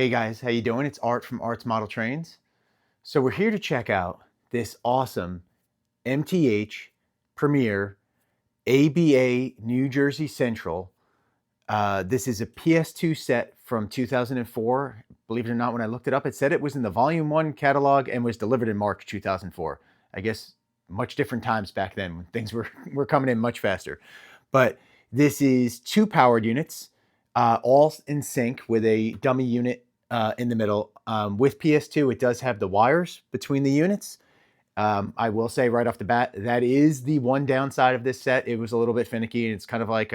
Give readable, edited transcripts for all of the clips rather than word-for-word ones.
Hey guys, how you doing? It's Art from Art's Model Trains. So we're here to check out this awesome MTH Premier ABA New Jersey Central. This is a PS2 set from 2004. Believe it or not, when I looked it up, it said it was in the Volume 1 catalog and was delivered in March 2004. I guess much different times back then when things were coming in much faster. But this is two powered units, all in sync with a dummy unit in the middle. With PS2, it does have the wires between the units. I will say right off the bat, that is the one downside of this set. It was a little bit finicky, and it's kind of like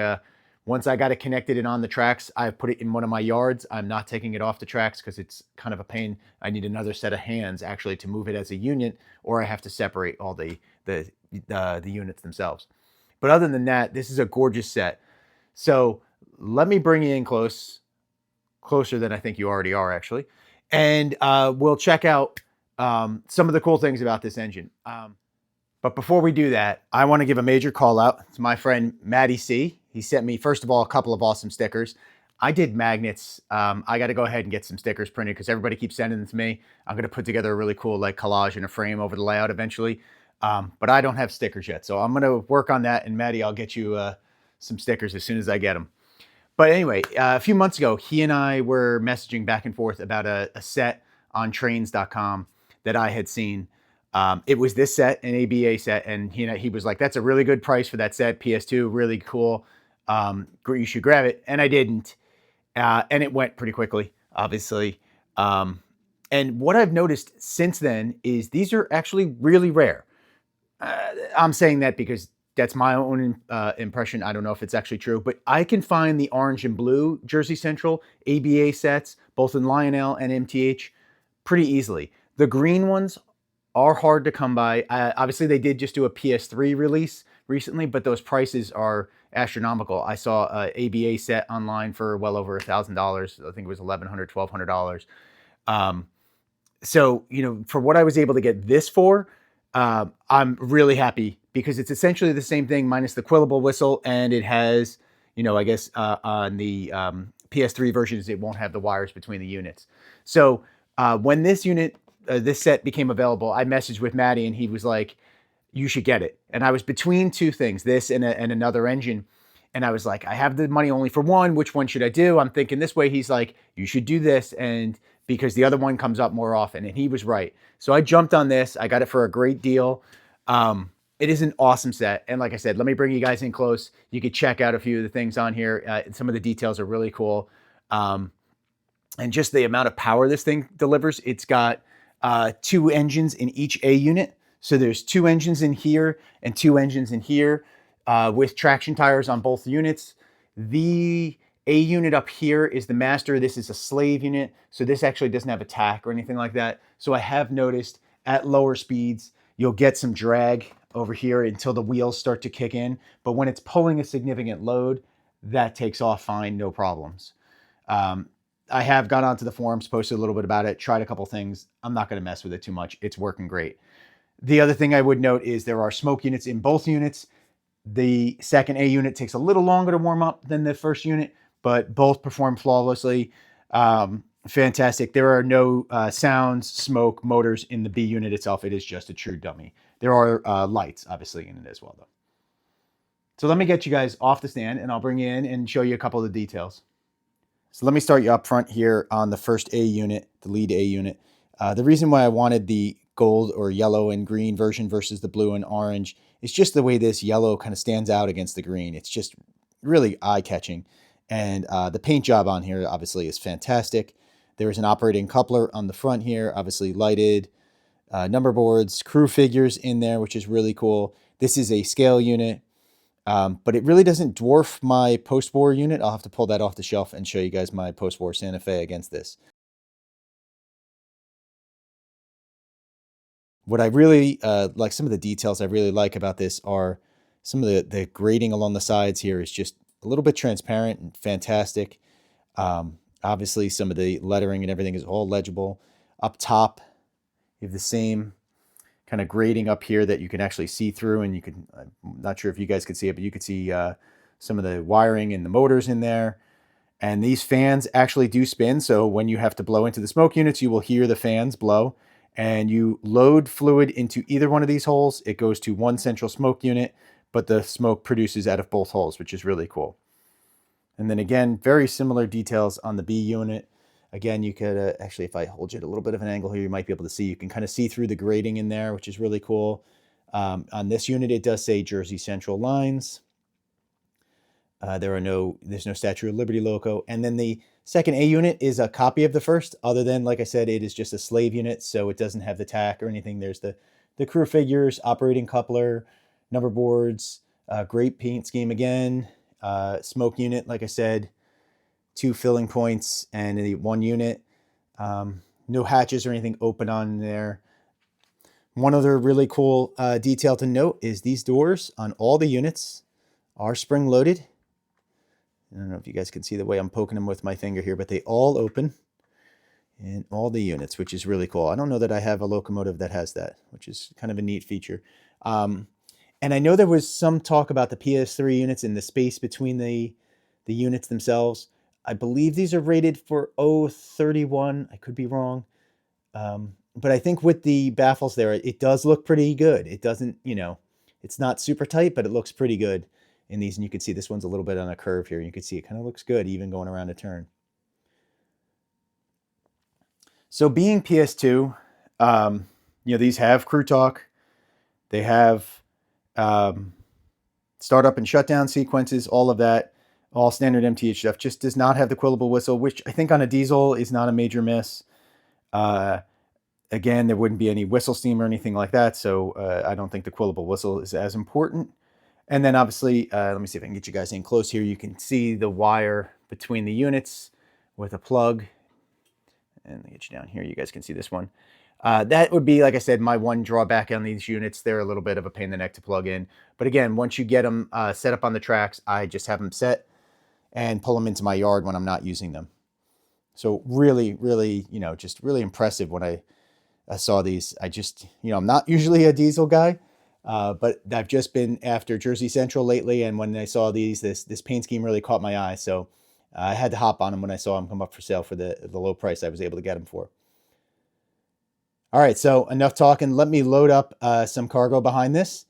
once I got it connected and on the tracks, I put it in one of my yards. I'm not taking it off the tracks because it's kind of a pain. I need another set of hands actually to move it as a unit, or I have to separate all the units themselves. But other than that, this is a gorgeous set. So let me bring you in closer than I think you already are actually, and we'll check out some of the cool things about this engine. But before we do that, I want to give a major call out to my friend Matty C. He sent me, first of all, a couple of awesome stickers. I did magnets. I got to go ahead and get some stickers printed because everybody keeps sending them to me. I'm going to put together a really cool like collage and a frame over the layout eventually. But I don't have stickers yet. So I'm going to work on that. And Matty, I'll get you some stickers as soon as I get them. But anyway, a few months ago, he and I were messaging back and forth about a set on trains.com that I had seen. It was this set, an ABA set, and he was like, that's a really good price for that set, PS2, really cool. You should grab it. And I didn't. And it went pretty quickly, obviously. And what I've noticed since then is these are actually really rare. I'm saying that because that's my own impression. I don't know if it's actually true, but I can find the orange and blue Jersey Central ABA sets, both in Lionel and MTH, pretty easily. The green ones are hard to come by. Obviously, they did just do a PS3 release recently, but those prices are astronomical. I saw an ABA set online for well over $1,000. I think it was $1,100, $1,200. So, for what I was able to get this for, I'm really happy because it's essentially the same thing minus the quillable whistle, and it has, I guess on the PS3 versions, it won't have the wires between the units. So when this set became available, I messaged with Matty, and he was like, you should get it. And I was between two things, this and another engine. And I was like, I have the money only for one. Which one should I do? I'm thinking this way. He's like, you should do this. And because the other one comes up more often. And he was right. So I jumped on this. I got it for a great deal. It is an awesome set. And like I said, let me bring you guys in close. You could check out a few of the things on here. Some of the details are really cool. And just the amount of power this thing delivers. It's got two engines in each A unit. So there's two engines in here and two engines in here with traction tires on both units. The A unit up here is the master. This is a slave unit. So this actually doesn't have a tack or anything like that. So I have noticed at lower speeds, you'll get some drag over here until the wheels start to kick in. But when it's pulling a significant load, that takes off fine, no problems. I have gone onto the forums, posted a little bit about it, tried a couple things. I'm not going to mess with it too much. It's working great. The other thing I would note is there are smoke units in both units. The second A unit takes a little longer to warm up than the first unit, but both perform flawlessly. Fantastic. There are no sounds, smoke, motors in the B unit itself. It is just a true dummy. There are lights, obviously, in it as well, though. So let me get you guys off the stand, and I'll bring you in and show you a couple of the details. So let me start you up front here on the first A unit, the lead A unit. The reason why I wanted the gold or yellow and green version versus the blue and orange is just the way this yellow kind of stands out against the green. It's just really eye-catching. And the paint job on here obviously is fantastic. There is an operating coupler on the front here, obviously lighted, number boards, crew figures in there, which is really cool. This is a scale unit. But it really doesn't dwarf my post-war unit. I'll have to pull that off the shelf and show you guys my post-war Santa Fe against this. What I really like, some of the details I really like about this are some of the grading along the sides here is just a little bit transparent and fantastic. Obviously, some of the lettering and everything is all legible. Up top, you have the same kind of grading up here that you can actually see through, and you can, I'm not sure if you guys could see it, but you could see some of the wiring and the motors in there. And these fans actually do spin. So when you have to blow into the smoke units, you will hear the fans blow. And you load fluid into either one of these holes. It goes to one central smoke unit, but the smoke produces out of both holes, which is really cool. And then again, very similar details on the B unit. Again, you could actually, if I hold you at a little bit of an angle here, you might be able to see. You can kind of see through the grating in there, which is really cool. On this unit, it does say Jersey Central lines. There's no Statue of Liberty logo. And then the second A unit is a copy of the first, other than, like I said, it is just a slave unit, so it doesn't have the tack or anything. There's the crew figures, operating coupler, number boards, great paint scheme again, smoke unit, like I said, 2 filling points and the 1 unit. No hatches or anything open on there. One other really cool detail to note is these doors on all the units are spring loaded. I don't know if you guys can see the way I'm poking them with my finger here, but they all open in all the units, which is really cool. I don't know that I have a locomotive that has that, which is kind of a neat feature. And I know there was some talk about the PS3 units and the space between the units themselves. I believe these are rated for 031. I could be wrong. But I think with the baffles there, it does look pretty good. It doesn't, it's not super tight, but it looks pretty good in these. And you can see this one's a little bit on a curve here. You can see it kind of looks good even going around a turn. So being PS2, these have crew talk. They have startup and shutdown sequences, all of that, all standard MTH stuff. Just does not have the quillable whistle, which I think on a diesel is not a major miss. Again, there wouldn't be any whistle steam or anything like that, so I don't think the quillable whistle is as important. And then obviously, let me see if I can get you guys in close here. You can see the wire between the units with a plug. And let me get you down here. You guys can see this one. That would be, like I said, my one drawback on these units. They're a little bit of a pain in the neck to plug in. But again, once you get them set up on the tracks, I just have them set and pull them into my yard when I'm not using them. So really, really, just really impressive when I saw these. I just, I'm not usually a diesel guy, but I've just been after Jersey Central lately. And when I saw these, this paint scheme really caught my eye. So I had to hop on them when I saw them come up for sale for the low price I was able to get them for. All right, so enough talking. Let me load up some cargo behind this.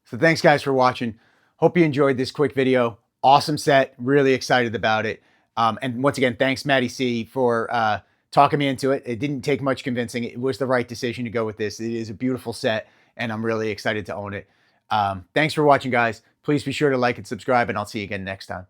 So thanks guys for watching. Hope you enjoyed this quick video. Awesome set, really excited about it. And once again, thanks Maddie C for talking me into it. It didn't take much convincing. It was the right decision to go with this. It is a beautiful set and I'm really excited to own it. Thanks for watching guys. Please be sure to like and subscribe and I'll see you again next time.